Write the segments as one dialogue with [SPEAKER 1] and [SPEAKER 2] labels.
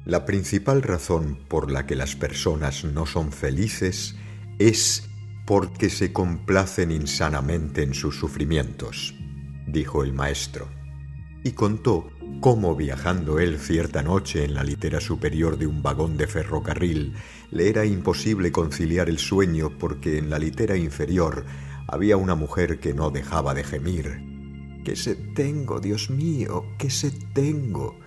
[SPEAKER 1] La principal razón por la que las personas no son felices es porque se complacen insanamente en sus sufrimientos, dijo el maestro, y contó cómo, viajando él cierta noche en la litera superior de un vagón de ferrocarril, le era imposible conciliar el sueño porque en la litera inferior había una mujer que no dejaba de gemir. «¿Qué sed tengo, Dios mío? ¿Qué sed tengo?»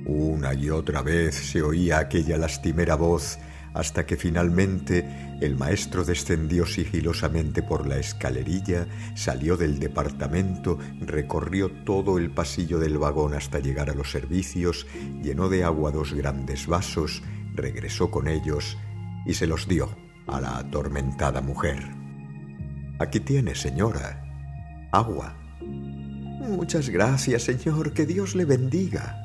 [SPEAKER 1] Una y otra vez se oía aquella lastimera voz hasta que finalmente el maestro descendió sigilosamente por la escalerilla, salió del departamento, recorrió todo el pasillo del vagón hasta llegar a los servicios, llenó de agua 2 grandes vasos, regresó con ellos y se los dio a la atormentada mujer. «Aquí tiene, señora. Agua». «Muchas gracias, señor, que Dios le bendiga».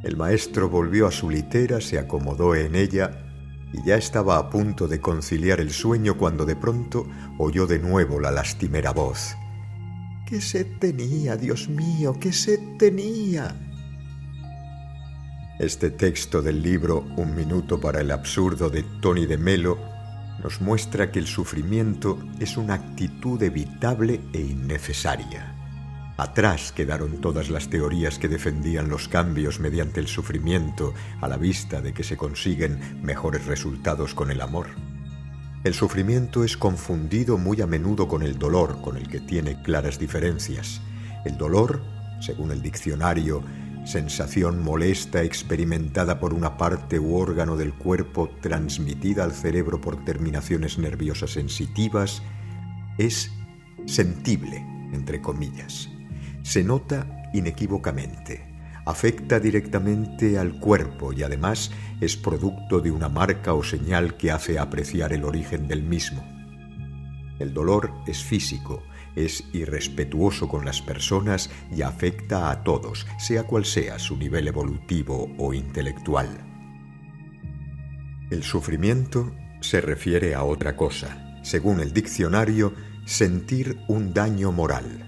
[SPEAKER 1] El maestro volvió a su litera, se acomodó en ella y ya estaba a punto de conciliar el sueño cuando de pronto oyó de nuevo la lastimera voz. «¿Qué sed tenía, Dios mío? ¿Qué sed tenía?» Este texto del libro Un minuto para el absurdo de Tony de Melo nos muestra que el sufrimiento es una actitud evitable e innecesaria. Atrás quedaron todas las teorías que defendían los cambios mediante el sufrimiento a la vista de que se consiguen mejores resultados con el amor. El sufrimiento es confundido muy a menudo con el dolor, con el que tiene claras diferencias. El dolor, según el diccionario, sensación molesta experimentada por una parte u órgano del cuerpo transmitida al cerebro por terminaciones nerviosas sensitivas, es sentible, entre comillas. Se nota inequívocamente, afecta directamente al cuerpo y además es producto de una marca o señal que hace apreciar el origen del mismo. El dolor es físico, es irrespetuoso con las personas y afecta a todos, sea cual sea su nivel evolutivo o intelectual. El sufrimiento se refiere a otra cosa, según el diccionario, sentir un daño moral.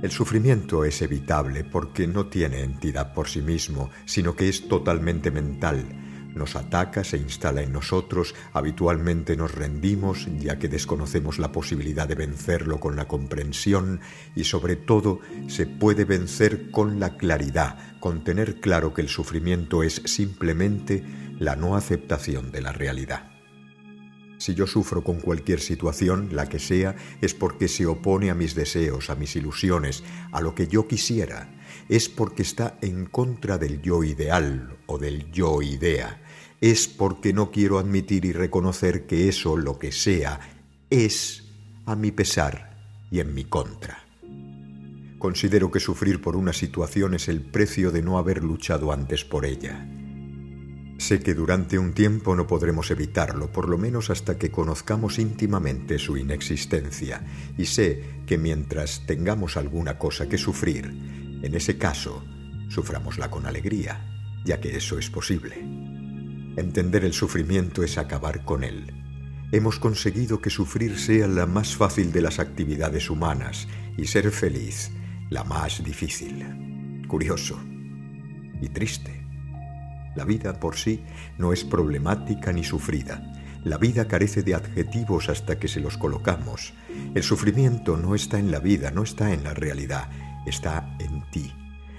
[SPEAKER 1] El sufrimiento es evitable porque no tiene entidad por sí mismo, sino que es totalmente mental. Nos ataca, se instala en nosotros, habitualmente nos rendimos, ya que desconocemos la posibilidad de vencerlo con la comprensión y, sobre todo, se puede vencer con la claridad, con tener claro que el sufrimiento es simplemente la no aceptación de la realidad. Si yo sufro con cualquier situación, la que sea, es porque se opone a mis deseos, a mis ilusiones, a lo que yo quisiera. Es porque está en contra del yo ideal o del yo idea. Es porque no quiero admitir y reconocer que eso, lo que sea, es a mi pesar y en mi contra. Considero que sufrir por una situación es el precio de no haber luchado antes por ella. Sé que durante un tiempo no podremos evitarlo, por lo menos hasta que conozcamos íntimamente su inexistencia, y sé que mientras tengamos alguna cosa que sufrir, en ese caso, sufrámosla con alegría, ya que eso es posible. Entender el sufrimiento es acabar con él. Hemos conseguido que sufrir sea la más fácil de las actividades humanas y ser feliz la más difícil. Curioso y triste. La vida por sí no es problemática ni sufrida. La vida carece de adjetivos hasta que se los colocamos. El sufrimiento no está en la vida, no está en la realidad, está en ti.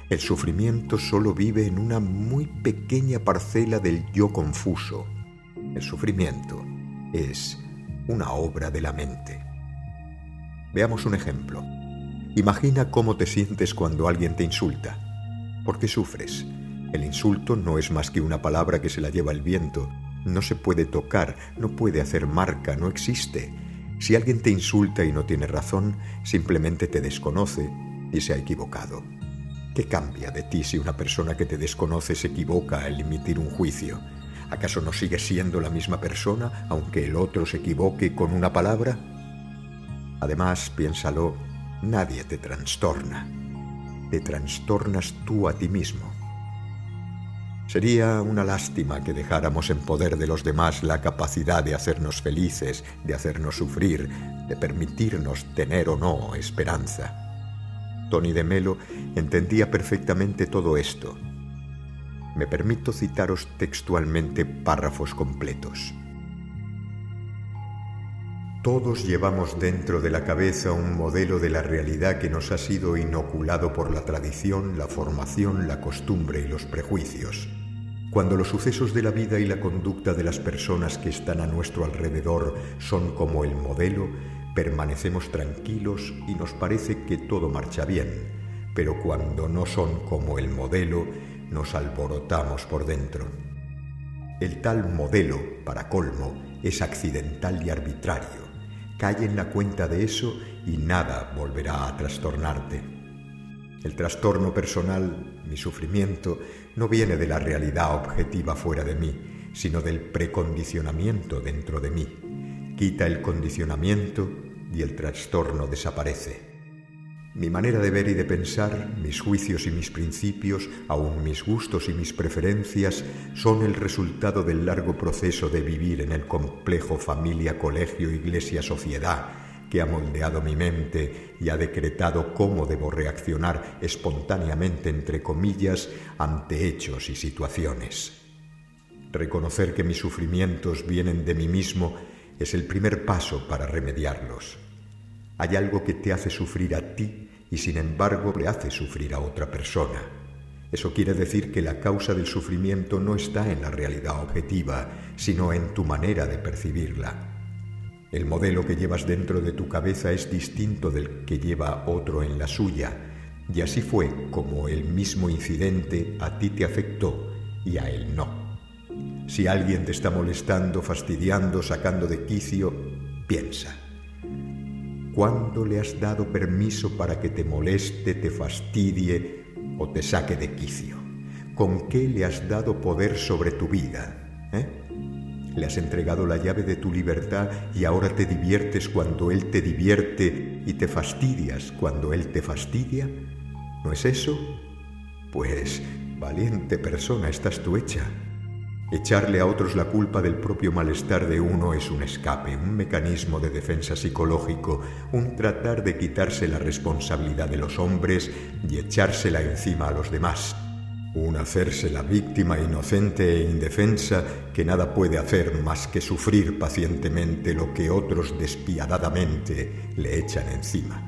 [SPEAKER 1] El sufrimiento solo vive en una muy pequeña parcela del yo confuso. El sufrimiento es una obra de la mente. Veamos un ejemplo. Imagina cómo te sientes cuando alguien te insulta. ¿Por qué sufres? El insulto no es más que una palabra que se la lleva el viento. No se puede tocar, no puede hacer marca, no existe. Si alguien te insulta y no tiene razón, simplemente te desconoce y se ha equivocado. ¿Qué cambia de ti si una persona que te desconoce se equivoca al emitir un juicio? ¿Acaso no sigue siendo la misma persona, aunque el otro se equivoque con una palabra? Además, piénsalo, nadie te trastorna. Te trastornas tú a ti mismo. Sería una lástima que dejáramos en poder de los demás la capacidad de hacernos felices, de hacernos sufrir, de permitirnos tener o no esperanza. Tony de Melo entendía perfectamente todo esto. Me permito citaros textualmente párrafos completos. Todos llevamos dentro de la cabeza un modelo de la realidad que nos ha sido inoculado por la tradición, la formación, la costumbre y los prejuicios. Cuando los sucesos de la vida y la conducta de las personas que están a nuestro alrededor son como el modelo, permanecemos tranquilos y nos parece que todo marcha bien, pero cuando no son como el modelo, nos alborotamos por dentro. El tal modelo, para colmo, es accidental y arbitrario. Cae en la cuenta de eso y nada volverá a trastornarte. El trastorno personal, mi sufrimiento, no viene de la realidad objetiva fuera de mí, sino del precondicionamiento dentro de mí. Quita el condicionamiento y el trastorno desaparece. Mi manera de ver y de pensar, mis juicios y mis principios, aun mis gustos y mis preferencias, son el resultado del largo proceso de vivir en el complejo familia, colegio, iglesia, sociedad, que ha moldeado mi mente y ha decretado cómo debo reaccionar espontáneamente, entre comillas, ante hechos y situaciones. Reconocer que mis sufrimientos vienen de mí mismo es el primer paso para remediarlos. Hay algo que te hace sufrir a ti y sin embargo le hace sufrir a otra persona. Eso quiere decir que la causa del sufrimiento no está en la realidad objetiva, sino en tu manera de percibirla. El modelo que llevas dentro de tu cabeza es distinto del que lleva otro en la suya, y así fue como el mismo incidente a ti te afectó y a él no. Si alguien te está molestando, fastidiando, sacando de quicio, piensa. ¿Cuándo le has dado permiso para que te moleste, te fastidie o te saque de quicio? ¿Con qué le has dado poder sobre tu vida? ¿Le has entregado la llave de tu libertad y ahora te diviertes cuando él te divierte y te fastidias cuando él te fastidia? ¿No es eso? Pues, valiente persona estás tú hecha. Echarle a otros la culpa del propio malestar de uno es un escape, un mecanismo de defensa psicológico, un tratar de quitarse la responsabilidad de los hombres y echársela encima a los demás. Un hacerse la víctima inocente e indefensa que nada puede hacer más que sufrir pacientemente lo que otros despiadadamente le echan encima.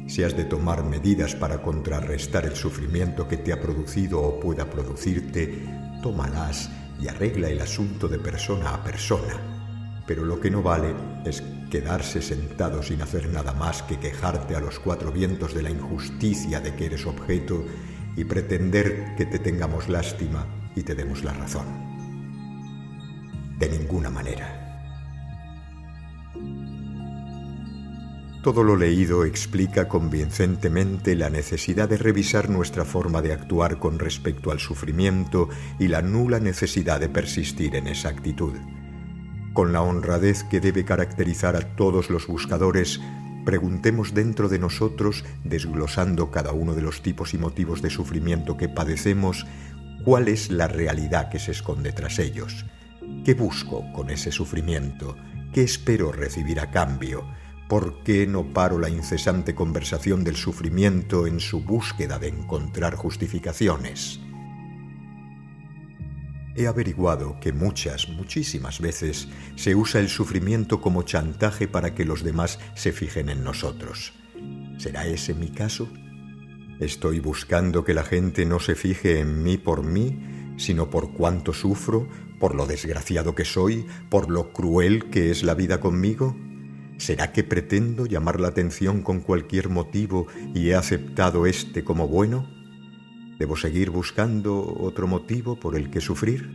[SPEAKER 1] Si has de tomar medidas para contrarrestar el sufrimiento que te ha producido o pueda producirte, tómalas y arregla el asunto de persona a persona. Pero lo que no vale es quedarse sentado sin hacer nada más que quejarte a los cuatro vientos de la injusticia de que eres objeto y pretender que te tengamos lástima y te demos la razón. De ninguna manera. Todo lo leído explica convincentemente la necesidad de revisar nuestra forma de actuar con respecto al sufrimiento y la nula necesidad de persistir en esa actitud. Con la honradez que debe caracterizar a todos los buscadores, preguntemos dentro de nosotros, desglosando cada uno de los tipos y motivos de sufrimiento que padecemos, cuál es la realidad que se esconde tras ellos. ¿Qué busco con ese sufrimiento? ¿Qué espero recibir a cambio? ¿Por qué no paro la incesante conversación del sufrimiento en su búsqueda de encontrar justificaciones? He averiguado que muchísimas veces se usa el sufrimiento como chantaje para que los demás se fijen en nosotros. ¿Será ese mi caso? ¿Estoy buscando que la gente no se fije en mí, sino por cuánto sufro, por lo desgraciado que soy, por lo cruel que es la vida conmigo? ¿Será que pretendo llamar la atención con cualquier motivo y he aceptado este como bueno? ¿Debo seguir buscando otro motivo por el que sufrir?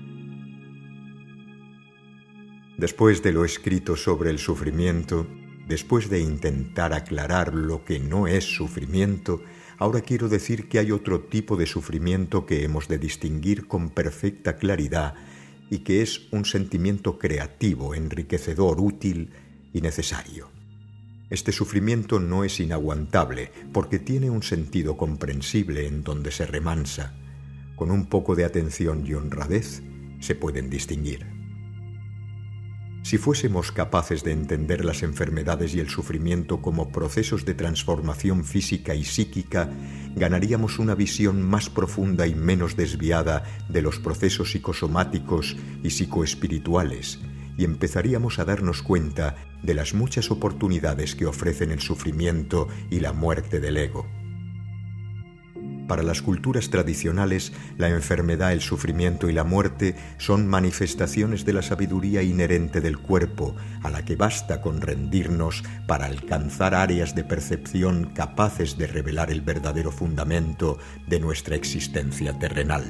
[SPEAKER 1] Después de lo escrito sobre el sufrimiento, después de intentar aclarar lo que no es sufrimiento, ahora quiero decir que hay otro tipo de sufrimiento que hemos de distinguir con perfecta claridad y que es un sentimiento creativo, enriquecedor, útil y necesario. Este sufrimiento no es inaguantable porque tiene un sentido comprensible en donde se remansa. Con un poco de atención y honradez se pueden distinguir. Si fuésemos capaces de entender las enfermedades y el sufrimiento como procesos de transformación física y psíquica, ganaríamos una visión más profunda y menos desviada de los procesos psicosomáticos y psicoespirituales, y empezaríamos a darnos cuenta de las muchas oportunidades que ofrecen el sufrimiento y la muerte del ego. Para las culturas tradicionales, la enfermedad, el sufrimiento y la muerte son manifestaciones de la sabiduría inherente del cuerpo, a la que basta con rendirnos para alcanzar áreas de percepción capaces de revelar el verdadero fundamento de nuestra existencia terrenal.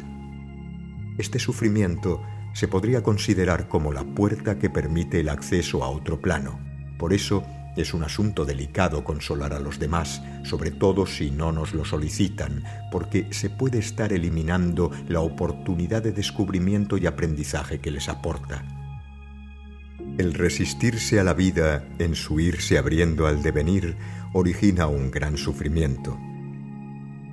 [SPEAKER 1] Este sufrimiento se podría considerar como la puerta que permite el acceso a otro plano. Por eso, es un asunto delicado consolar a los demás, sobre todo si no nos lo solicitan, porque se puede estar eliminando la oportunidad de descubrimiento y aprendizaje que les aporta. El resistirse a la vida en su irse abriendo al devenir origina un gran sufrimiento.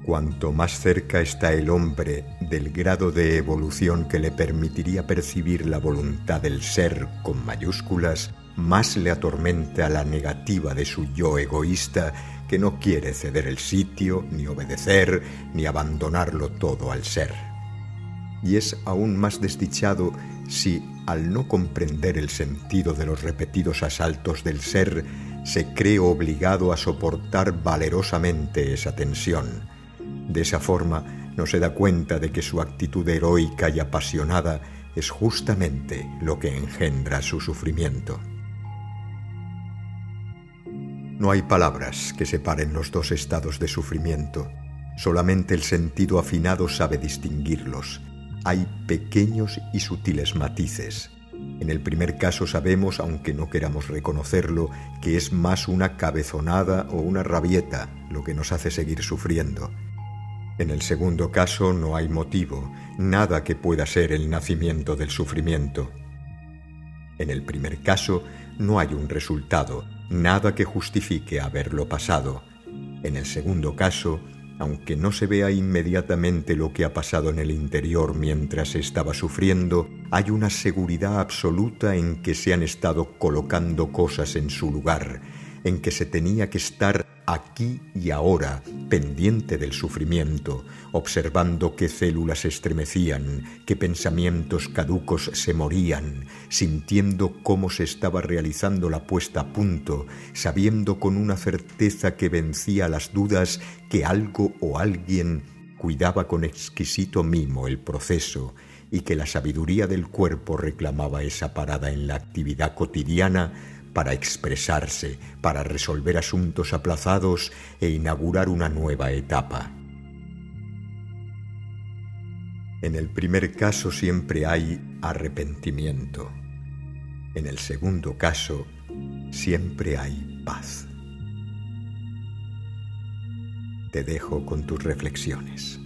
[SPEAKER 1] Cuanto más cerca está el hombre del grado de evolución que le permitiría percibir la voluntad del ser con mayúsculas, más le atormenta la negativa de su yo egoísta, que no quiere ceder el sitio, ni obedecer, ni abandonarlo todo al ser. Y es aún más desdichado si, al no comprender el sentido de los repetidos asaltos del ser, se cree obligado a soportar valerosamente esa tensión. De esa forma, no se da cuenta de que su actitud heroica y apasionada es justamente lo que engendra su sufrimiento. No hay palabras que separen los dos estados de sufrimiento. Solamente el sentido afinado sabe distinguirlos. Hay pequeños y sutiles matices. En el primer caso sabemos, aunque no queramos reconocerlo, que es más una cabezonada o una rabieta lo que nos hace seguir sufriendo. En el segundo caso no hay motivo, nada que pueda ser el nacimiento del sufrimiento. En el primer caso no hay un resultado, nada que justifique haberlo pasado. En el segundo caso, aunque no se vea inmediatamente lo que ha pasado en el interior mientras estaba sufriendo, hay una seguridad absoluta en que se han estado colocando cosas en su lugar, en que se tenía que estar aquí y ahora, pendiente del sufrimiento, observando qué células se estremecían, qué pensamientos caducos se morían, sintiendo cómo se estaba realizando la puesta a punto, sabiendo con una certeza que vencía las dudas que algo o alguien cuidaba con exquisito mimo el proceso y que la sabiduría del cuerpo reclamaba esa parada en la actividad cotidiana para expresarse, para resolver asuntos aplazados e inaugurar una nueva etapa. En el primer caso siempre hay arrepentimiento. En el segundo caso siempre hay paz. Te dejo con tus reflexiones.